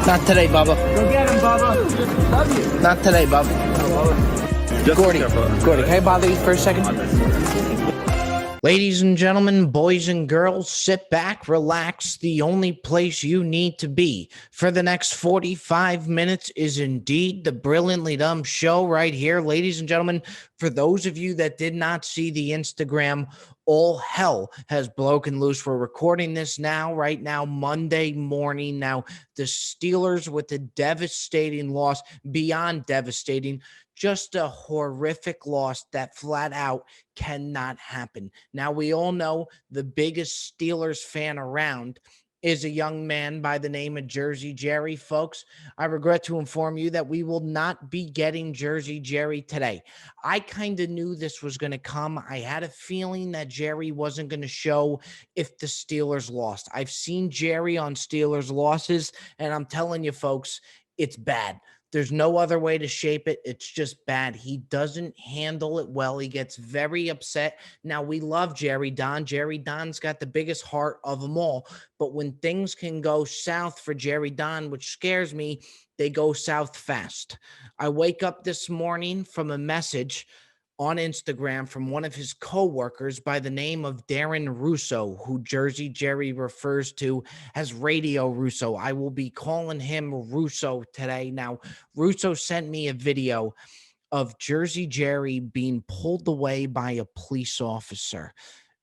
Not today, Bubba. Go get him, Bubba. Love you. Not today, Bubba. Gordy, can I bother you for a second? Ladies and gentlemen, boys and girls, sit back, relax. The only place you need to be for the next 45 minutes is indeed the Brilliantly Dumb Show right here. Ladies and gentlemen, for those of you that did not see the Instagram, all hell has broken loose. We're recording this right now, Monday morning. Now, the Steelers with a devastating loss, beyond devastating, just a horrific loss that flat out cannot happen. Now, we all know the biggest Steelers fan around is a young man by the name of Jersey Jerry. Folks, I regret to inform you that we will not be getting Jersey Jerry today. I kind of knew this was going to come. I had a feeling that Jerry wasn't going to show if the Steelers lost. I've seen Jerry on Steelers losses, and I'm telling you, folks, it's bad. There's no other way to shape it. It's just bad. He doesn't handle it well. He gets very upset. Now, we love Jerry Don. Jerry Don's got the biggest heart of them all. But when things can go south for Jerry Don, which scares me, they go south fast. I wake up this morning from a message on Instagram from one of his coworkers by the name of Darren Russo, who Jersey Jerry refers to as Radio Russo. I will be calling him Russo today. Now, Russo sent me a video of Jersey Jerry being pulled away by a police officer,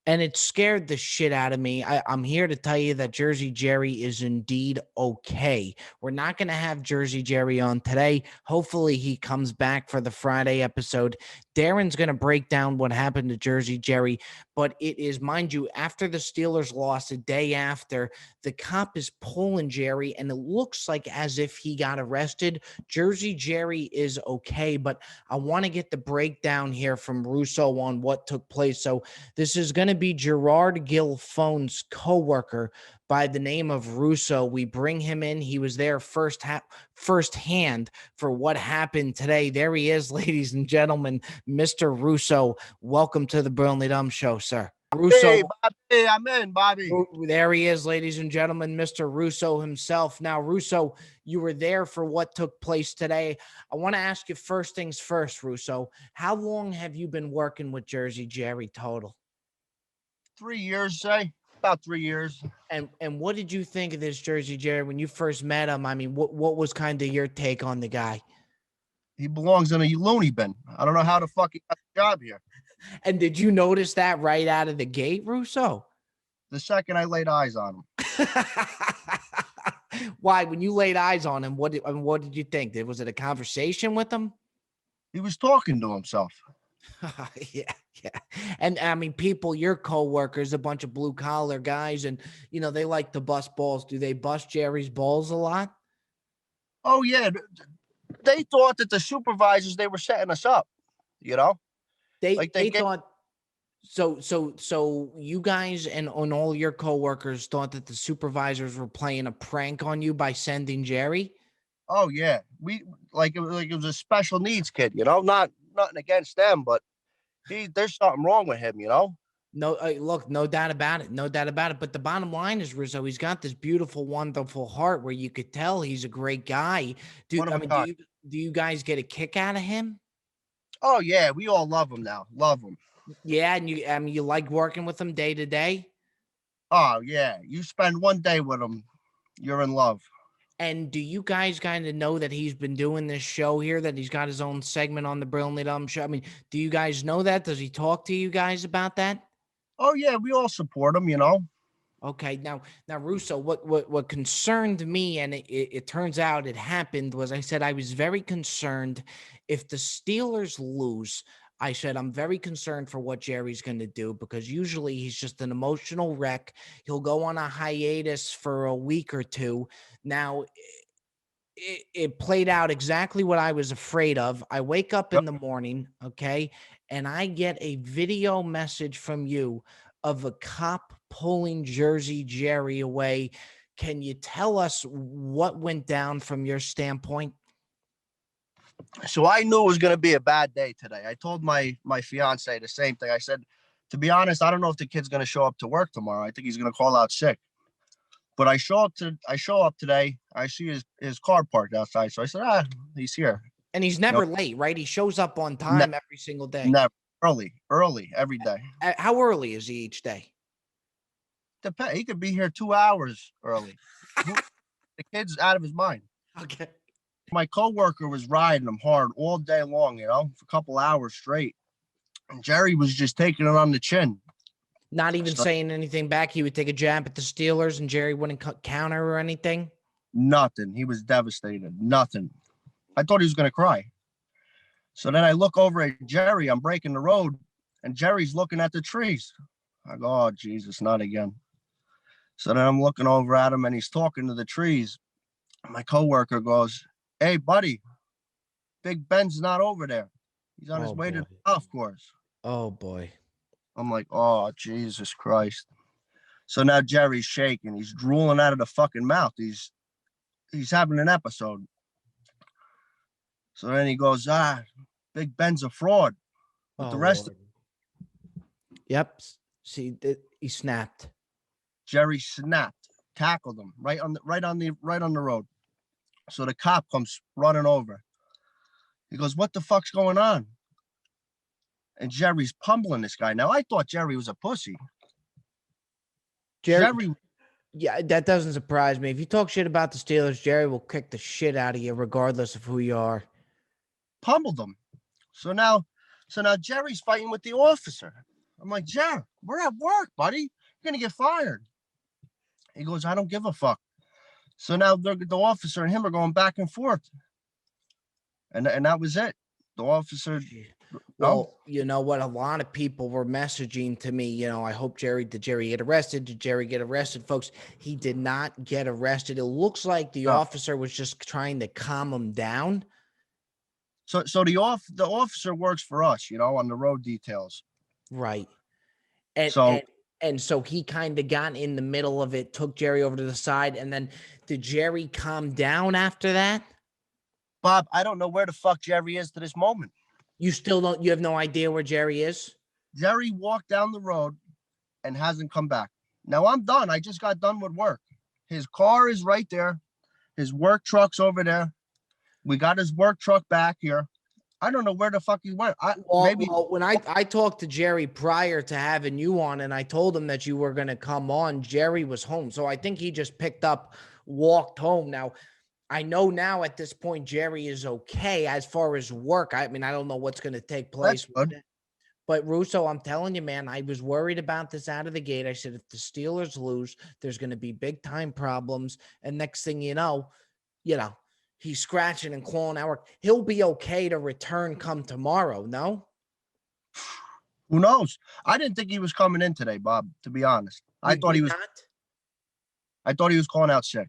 and it scared the shit out of me. I'm here to tell you that Jersey Jerry is indeed okay. We're not going to have Jersey Jerry on today. Hopefully he comes back for the Friday episode. Darren's going to break down what happened to Jersey Jerry, but it is, mind you, after the Steelers lost, a day after, the cop is pulling Jerry, and it looks like as if he got arrested. Jersey Jerry is okay, but I want to get the breakdown here from Russo on what took place. So this is going to be Gerard Gilfone's coworker by the name of Russo. We bring him in. He was there firsthand for what happened today. There he is, ladies and gentlemen, Mr. Russo. Welcome to the Brilliantly Dumb Show, sir. Russo. Hey, Bobby, I'm in, Bobby. There he is, ladies and gentlemen, Mr. Russo himself. Now, Russo, you were there for what took place today. I want to ask you first things first, Russo. How long have you been working with Jersey Jerry total? 3 years, say. About 3 years. And what did you think of this Jersey Jerry when you first met him? I mean, what was kind of your take on the guy? He belongs in a loony bin. I don't know how the fuck he got the job here. And did you notice that right out of the gate, Russo? The second I laid eyes on him. Why? When you laid eyes on him, what did you think? Was it a conversation with him? He was talking to himself. Yeah. And I mean, people, your coworkers, a bunch of blue collar guys, and they like to bust balls. Do they bust Jerry's balls a lot? Oh yeah, they thought that the supervisors, they were setting us up. They thought. So you guys and all your coworkers thought that the supervisors were playing a prank on you by sending Jerry? Oh yeah, it was a special needs kid. Nothing against them, but there's something wrong with him, No, look, no doubt about it. No doubt about it. But the bottom line is, Rizzo, he's got this beautiful, wonderful heart where you could tell he's a great guy. Do you guys get a kick out of him? Oh yeah, we all love him now. Love him. Yeah, and you like working with him day to day? Oh yeah, you spend one day with him, you're in love. And do you guys kind of know that he's been doing this show here, that he's got his own segment on the Brilliantly Dumb Show? I mean, do you guys know that? Does he talk to you guys about that? Oh yeah, we all support him, Okay, now Russo, what concerned me, and it turns out it happened, was I said I was very concerned if the Steelers lose. I said, I'm very concerned for what Jerry's going to do, because usually he's just an emotional wreck. He'll go on a hiatus for a week or two. Now, it played out exactly what I was afraid of. I wake up in the morning, okay, and I get a video message from you of a cop pulling Jersey Jerry away. Can you tell us what went down from your standpoint? So I knew it was going to be a bad day today. I told my fiance the same thing. I said, to be honest, I don't know if the kid's going to show up to work tomorrow. I think he's going to call out sick. But I show up today. I see his car parked outside. So I said, he's here. And he's never late, right? He shows up on Ne- time every single day. never early every day. How early is he each day? He could be here 2 hours early. The kid's out of his mind. Okay. My coworker was riding him hard all day long, for a couple hours straight. And Jerry was just taking it on the chin. Not even saying anything back. He would take a jab at the Steelers and Jerry wouldn't counter or anything. Nothing. He was devastated. Nothing. I thought he was going to cry. So then I look over at Jerry. I'm breaking the road and Jerry's looking at the trees. I go, oh, Jesus, not again. So then I'm looking over at him and he's talking to the trees. My coworker goes, hey, buddy, Big Ben's not over there. He's on his way to the golf course. Oh, boy. I'm like, oh, Jesus Christ. So now Jerry's shaking. He's drooling out of the fucking mouth. He's having an episode. So then he goes, Big Ben's a fraud. But the rest of Yep. See, he snapped. Jerry snapped, tackled him right on the road. So the cop comes running over. He goes, what the fuck's going on? And Jerry's pummeling this guy. Now I thought Jerry was a pussy. Jerry, yeah, that doesn't surprise me. If you talk shit about the Steelers, Jerry will kick the shit out of you, regardless of who you are. Pummeled him. So now Jerry's fighting with the officer. I'm like, Jerry, we're at work, buddy. You're gonna get fired. He goes, I don't give a fuck. So now the officer and him are going back and forth. And that was it. The officer. Well, you know what? A lot of people were messaging to me, I hope did Jerry get arrested? Did Jerry get arrested? Folks, he did not get arrested. It looks like the officer was just trying to calm him down. So the officer works for us, on the road details. Right. And so he kind of got in the middle of it, took Jerry over to the side, and then did Jerry calm down after that? Bob, I don't know where the fuck Jerry is to this moment. You have no idea where Jerry is? Jerry walked down the road and hasn't come back. Now I'm done. I just got done with work. His car is right there. His work truck's over there. We got his work truck back here. I don't know where the fuck he went. When I talked to Jerry prior to having you on and I told him that you were going to come on, Jerry was home. So I think he just walked home. Now, I know now at this point, Jerry is okay as far as work. I mean, I don't know what's going to take place. But Russo, I'm telling you, man, I was worried about this out of the gate. I said, if the Steelers lose, there's going to be big time problems. And next thing you know, he's scratching and clawing at work. He'll be okay to return come tomorrow, no? Who knows? I didn't think he was coming in today, Bob, to be honest. I thought he was calling out sick.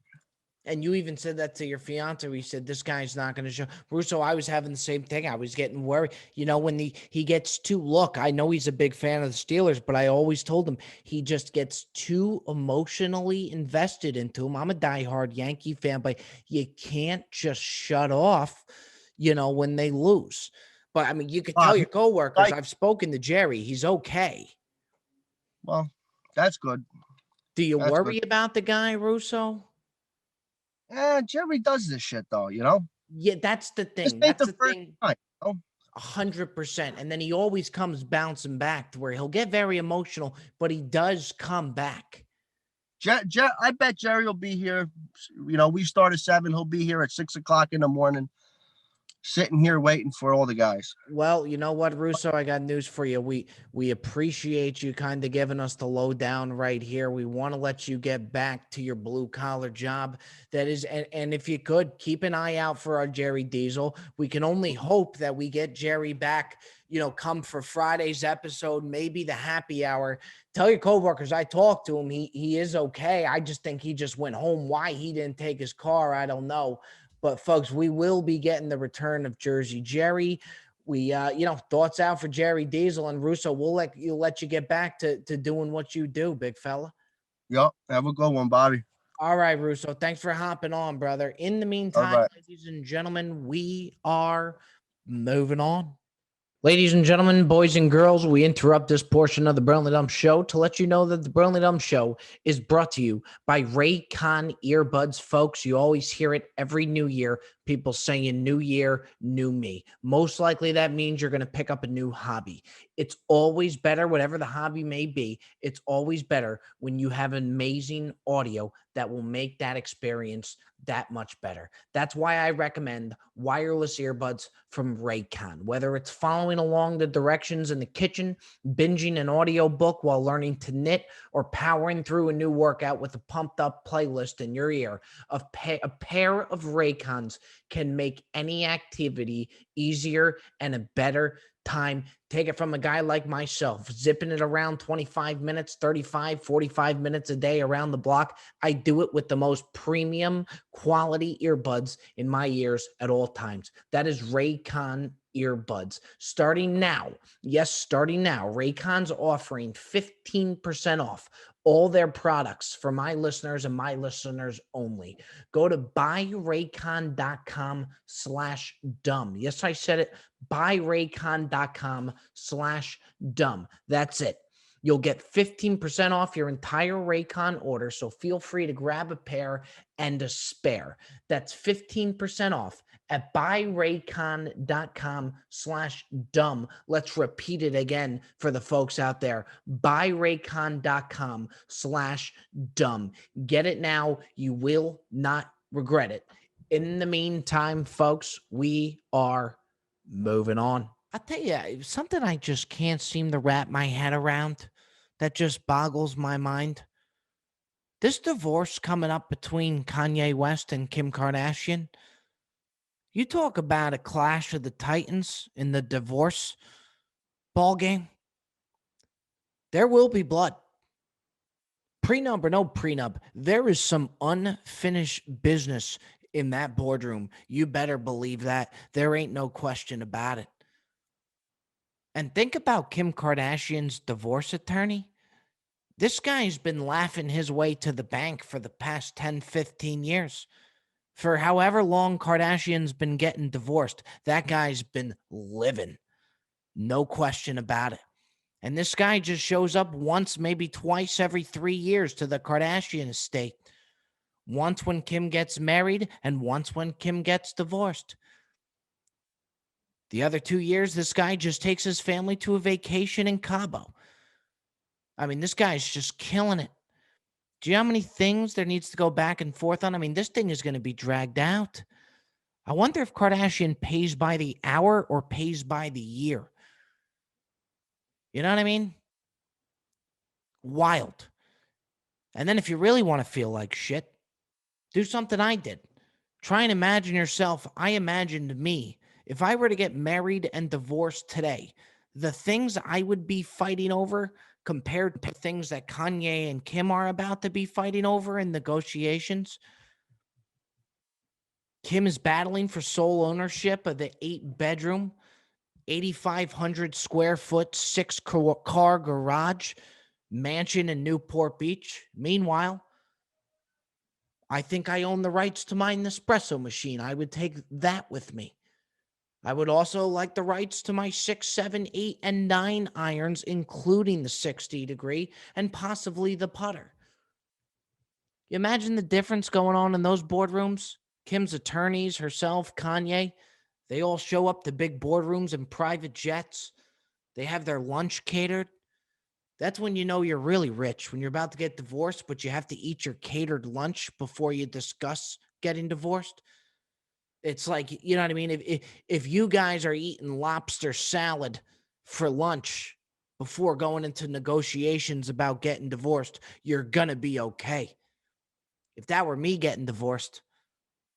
And you even said that to your fiance. We said, this guy's not going to show. Russo, I was having the same thing. I was getting worried. When he gets look, I know he's a big fan of the Steelers, but I always told him he just gets too emotionally invested into him. I'm a diehard Yankee fan, but you can't just shut off, when they lose. But, I mean, you could tell your coworkers, I've spoken to Jerry. He's okay. Well, that's good. Do you worry about the guy, Russo? Jerry does this shit though, Yeah, that's the thing. That's the thing. 100%. And then he always comes bouncing back to where he'll get very emotional, but he does come back. I bet Jerry will be here. We start at 7. He'll be here at 6 o'clock in the morning, sitting here waiting for all the guys. Well, you know what, Russo, I got news for you. We appreciate you kind of giving us the lowdown right here. We want to let you get back to your blue collar job. That is, and if you could keep an eye out for our Jerry Diesel. We can only hope that we get Jerry back, come for Friday's episode, maybe the happy hour. Tell your coworkers I talked to him. He is okay. I just think he just went home. Why he didn't take his car, I don't know. But folks, we will be getting the return of Jersey Jerry. We, thoughts out for Jerry Diesel and Russo. We'll let you get back to doing what you do, big fella. Yep. Have a good one, Bobby. All right, Russo. Thanks for hopping on, brother. In the meantime, ladies and gentlemen, we are moving on. Ladies and gentlemen, boys and girls, we interrupt this portion of the Brilliantly Dumb Show to let you know that the Brilliantly Dumb Show is brought to you by Raycon Earbuds. Folks, you always hear it every new year. People saying new year, new me. Most likely that means you're going to pick up a new hobby. It's always better, whatever the hobby may be, it's always better when you have amazing audio that will make that experience that much better. That's why I recommend wireless earbuds from Raycon. Whether it's following along the directions in the kitchen, binging an audio book while learning to knit, or powering through a new workout with a pumped up playlist in your ear, a pair of Raycons can make any activity easier and a better time. Take it from a guy like myself, zipping it around 25 minutes, 35, 45 minutes a day around the block. I do it with the most premium quality earbuds in my ears at all times. That is Raycon earbuds. Starting now, yes, starting now, Raycon's offering 15% off all their products for my listeners and my listeners only. Go to buyraycon.com/dumb. Yes, I said it. buyraycon.com/dumb. That's it. You'll get 15% off your entire Raycon order, so feel free to grab a pair and a spare. That's 15% off at buyraycon.com/dumb. Let's repeat it again for the folks out there. Buyraycon.com/dumb. Get it now. You will not regret it. In the meantime, folks, we are moving on. I'll tell you, something I just can't seem to wrap my head around that just boggles my mind. This divorce coming up between Kanye West and Kim Kardashian. You talk about a clash of the titans in the divorce ball game. There will be blood. Prenup or no prenup, there is some unfinished business in that boardroom. You better believe that. There ain't no question about it. And think about Kim Kardashian's divorce attorney. This guy's been laughing his way to the bank for the past 10, 15 years. For however long Kardashian's been getting divorced, that guy's been living. No question about it. And this guy just shows up once, maybe twice every 3 years to the Kardashian estate. Once when Kim gets married and once when Kim gets divorced. The other 2 years, this guy just takes his family to a vacation in Cabo. I mean, this guy's just killing it. Do you know how many things there needs to go back and forth on? I mean, this thing is going to be dragged out. I wonder if Kardashian pays by the hour or pays by the year. You know what I mean? Wild. And then if you really want to feel like shit, do something I did. Try and imagine yourself. I imagined me. If I were to get married and divorced today, the things I would be fighting over compared to things that Kanye and Kim are about to be fighting over in negotiations. Kim is battling for sole ownership of the 8-bedroom, 8,500 square foot, 6-car garage mansion in Newport Beach. Meanwhile, I think I own the rights to my Nespresso machine. I would take that with me. I would also like the rights to my 6, 7, 8, and 9 irons, including the 60 degree and possibly the putter. You imagine the difference going on in those boardrooms? Kim's attorneys, herself, Kanye, they all show up to big boardrooms in private jets. They have their lunch catered. That's when you know you're really rich, when you're about to get divorced, but you have to eat your catered lunch before you discuss getting divorced. It's like, you know what I mean? If you guys are eating lobster salad for lunch before going into negotiations about getting divorced, you're going to be okay. If that were me getting divorced,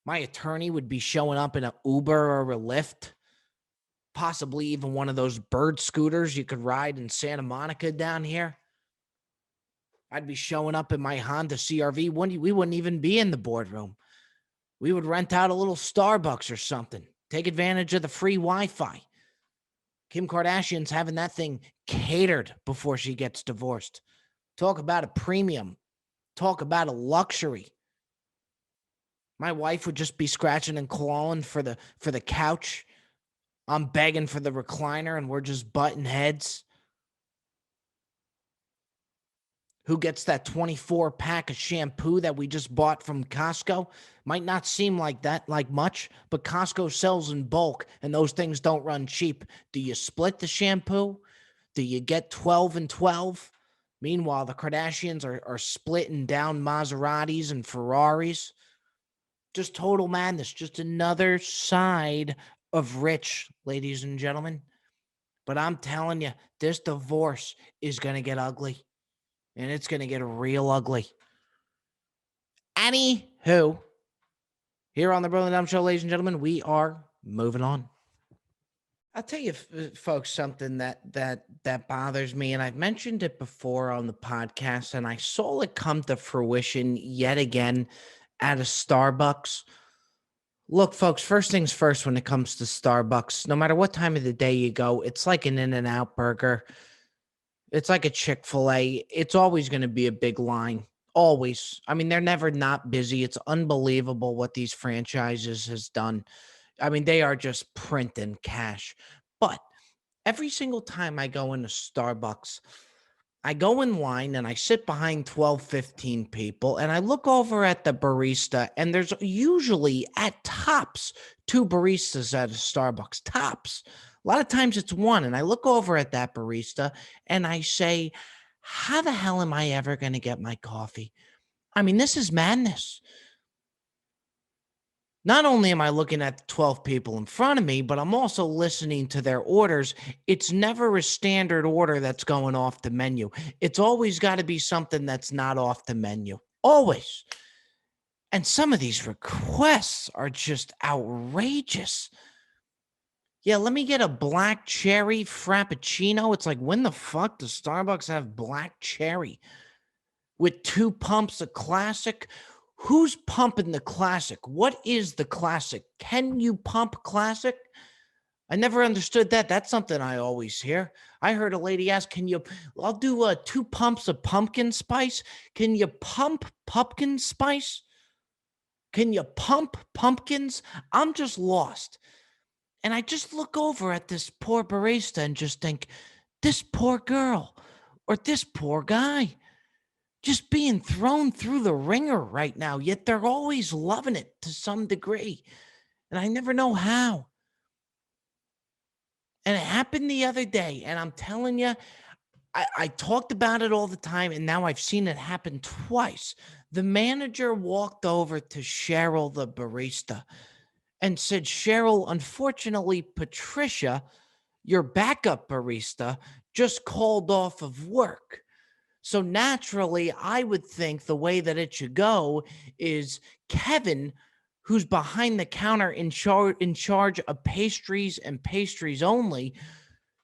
my attorney would be showing up in an Uber or a Lyft, possibly even one of those bird scooters you could ride in Santa Monica down here. I'd be showing up in my Honda CRV. We wouldn't even be in the boardroom. We would rent out a little Starbucks or something. Take advantage of the free Wi-Fi. Kim Kardashian's having that thing catered before she gets divorced. Talk about a premium. Talk about a luxury. My wife would just be scratching and clawing for the couch I'm begging for the recliner and we're just butting heads. Who gets that 24 pack of shampoo that we just bought from Costco? Might not seem like that, like much, but Costco sells in bulk and those things don't run cheap. Do you split the shampoo? Do you get 12 and 12? Meanwhile, the Kardashians are splitting down Maseratis and Ferraris. Just total madness. Just another side of rich, ladies and gentlemen. But I'm telling you, this divorce is going to get ugly. And it's going to get real ugly. Anywho, here on the Brilliant Dumb Show, ladies and gentlemen, we are moving on. I'll tell you, folks, something that bothers me, and I've mentioned it before on the podcast, and I saw it come to fruition yet again at a Starbucks. Look, folks, first things first when it comes to Starbucks, no matter what time of the day you go, it's like an In-N-Out burger. It's like a Chick-fil-A. It's always going to be a big line. Always. I mean, they're never not busy. It's unbelievable what these franchises has done. I mean, they are just printing cash. But every single time I go into Starbucks, I go in line and I sit behind 12, 15 people and I look over at the barista and there's usually at tops 2 baristas at a Starbucks. Tops. A lot of times it's one. And I look over at that barista and I say, how the hell am I ever going to get my coffee? I mean, this is madness. Not only am I looking at the 12 people in front of me, but I'm also listening to their orders. It's never a standard order that's going off the menu. It's always got to be something that's not off the menu. Always. And some of these requests are just outrageous. Yeah, let me get a black cherry frappuccino. It's like, when the fuck does Starbucks have black cherry? With 2 pumps of classic? Who's pumping the classic? What is the classic? Can you pump classic? I never understood that. That's something I always hear. I heard a lady ask, I'll do 2 pumps of pumpkin spice. Can you pump pumpkin spice? Can you pump pumpkins? I'm just lost. And I just look over at this poor barista and just think, this poor girl or this poor guy, just being thrown through the ringer right now, yet they're always loving it to some degree. And I never know how. And it happened the other day, and I'm telling you, I talked about it all the time, and now I've seen it happen twice. The manager walked over to Cheryl, the barista, and said, Cheryl, unfortunately, Patricia, your backup barista, just called off of work. So naturally, I would think the way that it should go is Kevin, who's behind the counter in charge of pastries and pastries only,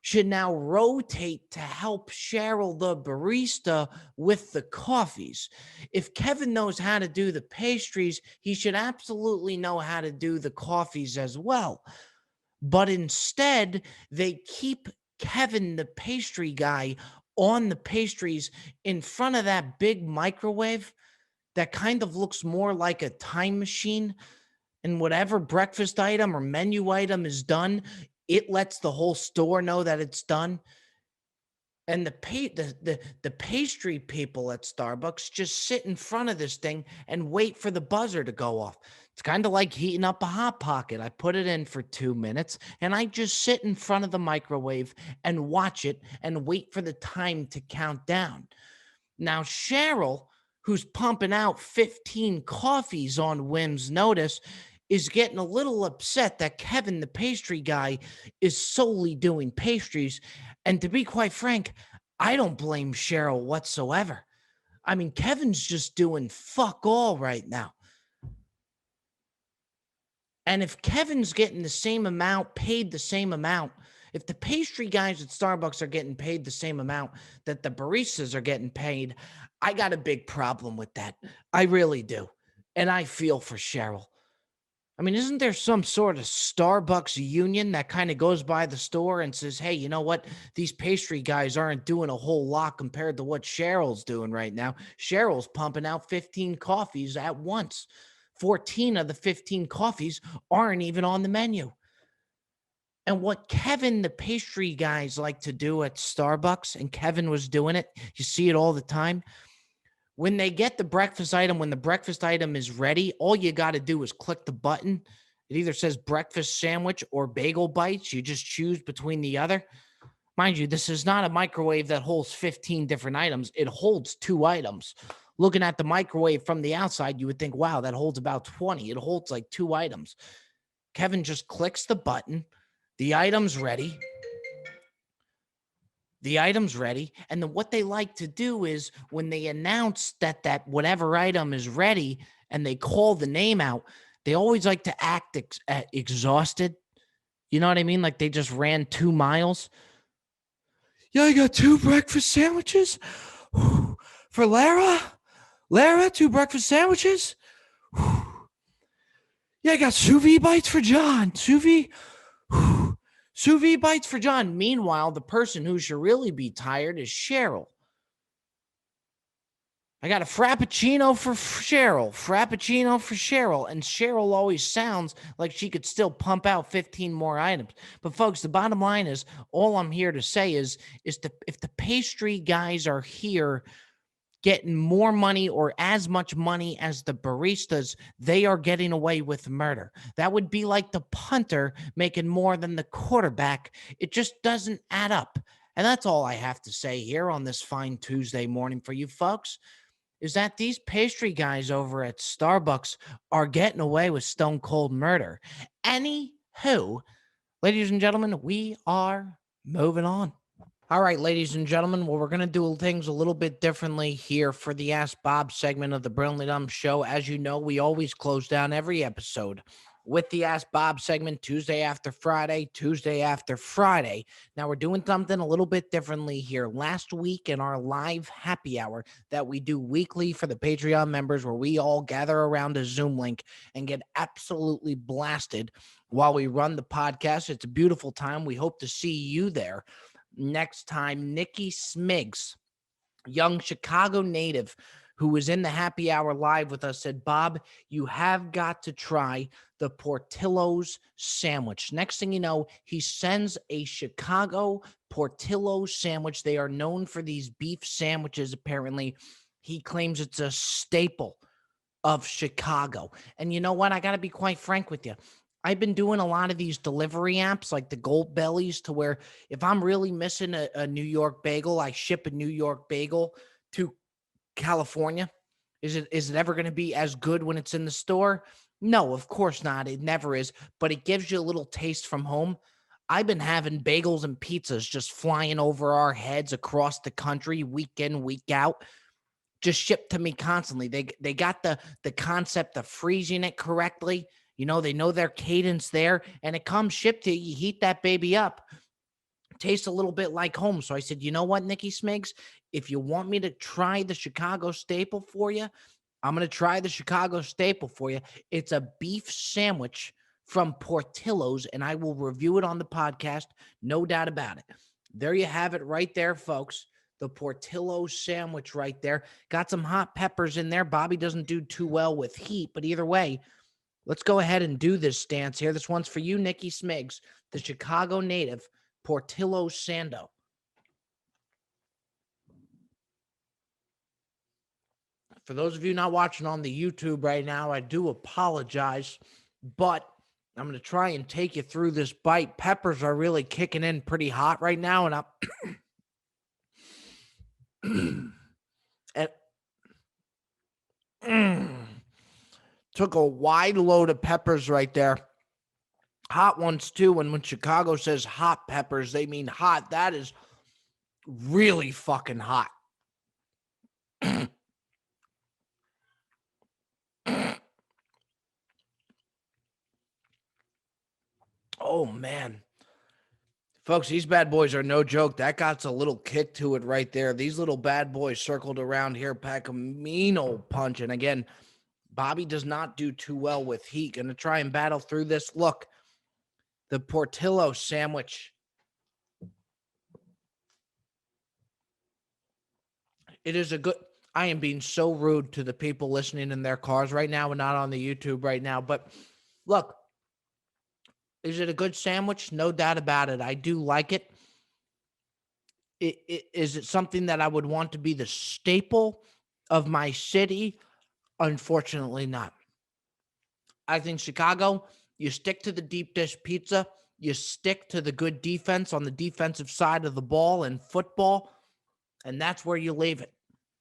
should now rotate to help Cheryl, the barista, with the coffees. If Kevin knows how to do the pastries, he should absolutely know how to do the coffees as well. But instead, they keep Kevin, the pastry guy, on the pastries in front of that big microwave that kind of looks more like a time machine. And whatever breakfast item or menu item is done, it lets the whole store know that it's done. And the pastry people at Starbucks just sit in front of this thing and wait for the buzzer to go off. It's kind of like heating up a Hot Pocket. I put it in for 2 minutes and I just sit in front of the microwave and watch it and wait for the time to count down. Now, Cheryl, who's pumping out 15 coffees on whim's notice, is getting a little upset that Kevin, the pastry guy, is solely doing pastries. And to be quite frank, I don't blame Cheryl whatsoever. I mean, Kevin's just doing fuck all right now. And if Kevin's getting the same amount, paid the same amount, if the pastry guys at Starbucks are getting paid the same amount that the baristas are getting paid, I got a big problem with that. I really do. And I feel for Cheryl. I mean, isn't there some sort of Starbucks union that kind of goes by the store and says, hey, you know what? These pastry guys aren't doing a whole lot compared to what Cheryl's doing right now. Cheryl's pumping out 15 coffees at once. 14 of the 15 coffees aren't even on the menu. And what Kevin, the pastry guys, like to do at Starbucks, and Kevin was doing it, you see it all the time. When they get the breakfast item, when the breakfast item is ready, all you got to do is click the button. It either says breakfast sandwich or bagel bites. You just choose between the other. Mind you, this is not a microwave that holds 15 different items. It holds 2 items. Looking at the microwave from the outside, you would think, wow, that holds about 20. It holds like 2 items. Kevin just clicks the button. The item's ready. The item's ready. And then what they like to do is when they announce that whatever item is ready and they call the name out, they always like to act exhausted. You know what I mean? Like they just ran 2 miles. Yeah, I got 2 breakfast sandwiches for Lara. Lara, 2 breakfast sandwiches. Yeah, I got sous vide bites for John. Sous vide bites for John. Meanwhile, the person who should really be tired is Cheryl. I got a frappuccino for Cheryl. Frappuccino for Cheryl. And Cheryl always sounds like she could still pump out 15 more items. But folks, the bottom line is, all I'm here to say is if the pastry guys are here getting more money or as much money as the baristas, they are getting away with murder. That would be like the punter making more than the quarterback. It just doesn't add up. And that's all I have to say here on this fine Tuesday morning for you folks, is that these pastry guys over at Starbucks are getting away with stone cold murder. Anywho, ladies and gentlemen, we are moving on. All right, ladies and gentlemen, well, we're going to do things a little bit differently here for the Ask Bob segment of the Brilliantly Dumb Show. As you know, we always close down every episode with the Ask Bob segment Tuesday after Friday. Now, we're doing something a little bit differently here. Last week in our live happy hour that we do weekly for the Patreon members, where we all gather around a Zoom link and get absolutely blasted while we run the podcast. It's a beautiful time. We hope to see you there. Next time, Nikki Smiggs, young Chicago native who was in the happy hour live with us, said, Bob, you have got to try the Portillo's sandwich. Next thing you know, he sends a Chicago Portillo sandwich. They are known for these beef sandwiches, apparently. He claims it's a staple of Chicago. And you know what? I got to be quite frank with you. I've been doing a lot of these delivery apps like the Gold Bellies, to where if I'm really missing a New York bagel, I ship a New York bagel to California. Is it ever going to be as good when it's in the store? No, of course not. It never is, but it gives you a little taste from home. I've been having bagels and pizzas just flying over our heads across the country week in, week out, just shipped to me constantly. They got the concept of freezing it correctly. You know, they know their cadence there, and it comes shipped to you. You heat that baby up. Tastes a little bit like home. So I said, you know what, Nikki Smiggs, if you want me to try the Chicago staple for you, I'm going to try the Chicago staple for you. It's a beef sandwich from Portillo's, and I will review it on the podcast. No doubt about it. There you have it right there, folks. The Portillo sandwich right there. Got some hot peppers in there. Bobby doesn't do too well with heat, but either way, let's go ahead and do this dance here. This one's for you, Nikki Smiggs, the Chicago native, Portillo Sando. For those of you not watching on the YouTube right now, I do apologize, but I'm going to try and take you through this bite. Peppers are really kicking in pretty hot right now, and took a wide load of peppers right there. Hot ones too. And when Chicago says hot peppers, they mean hot. That is really fucking hot. Oh, man. Folks, these bad boys are no joke. That got a little kick to it right there. These little bad boys circled around here, pack a mean old punch. And again, Bobby does not do too well with heat. Going to try and battle through this. Look, the Portillo sandwich. It is a good... I am being so rude to the people listening in their cars right now and not on the YouTube right now. But look, Is it a good sandwich? No doubt about it. I do like it. Is it something that I would want to be the staple of my city? Unfortunately not. I think Chicago, you stick to the deep dish pizza. You stick to the good defense on the defensive side of the ball in football, and that's where you leave it.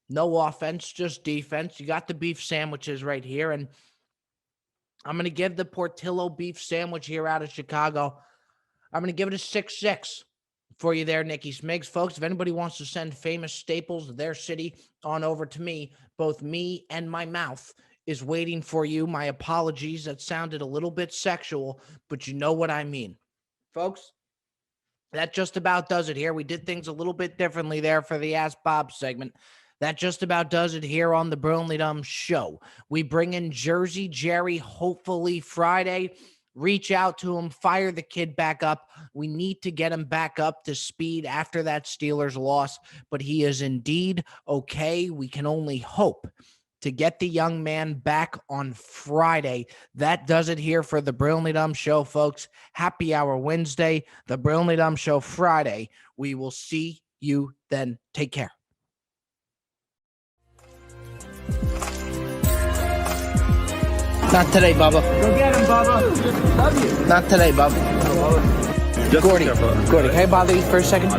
No offense, just defense. You got the beef sandwiches right here, and I'm going to give the Portillo beef sandwich here out of Chicago. I'm going to give it a 6-6 for you there, Nikki Smiggs. Folks, if anybody wants to send famous staples of their city on over to me, both me and my mouth is waiting for you. My apologies. That sounded a little bit sexual, but you know what I mean. Folks, that just about does it here. We did things a little bit differently there for the Ask Bob segment. That just about does it here on the Brilliantly Dumb Show. We bring in Jersey Jerry hopefully Friday. Reach out to him, fire the kid back up. We need to get him back up to speed after that Steelers loss, but he is indeed okay. We can only hope to get the young man back on Friday. That does it here for the Brilliantly Dumb Show, folks. Happy Hour Wednesday, the Brilliantly Dumb Show Friday. We will see you then. Take care. Not today, Bubba. Go get him, Bubba. Love you. Not today, Bubba. Gordy. Hey, bother you for a second?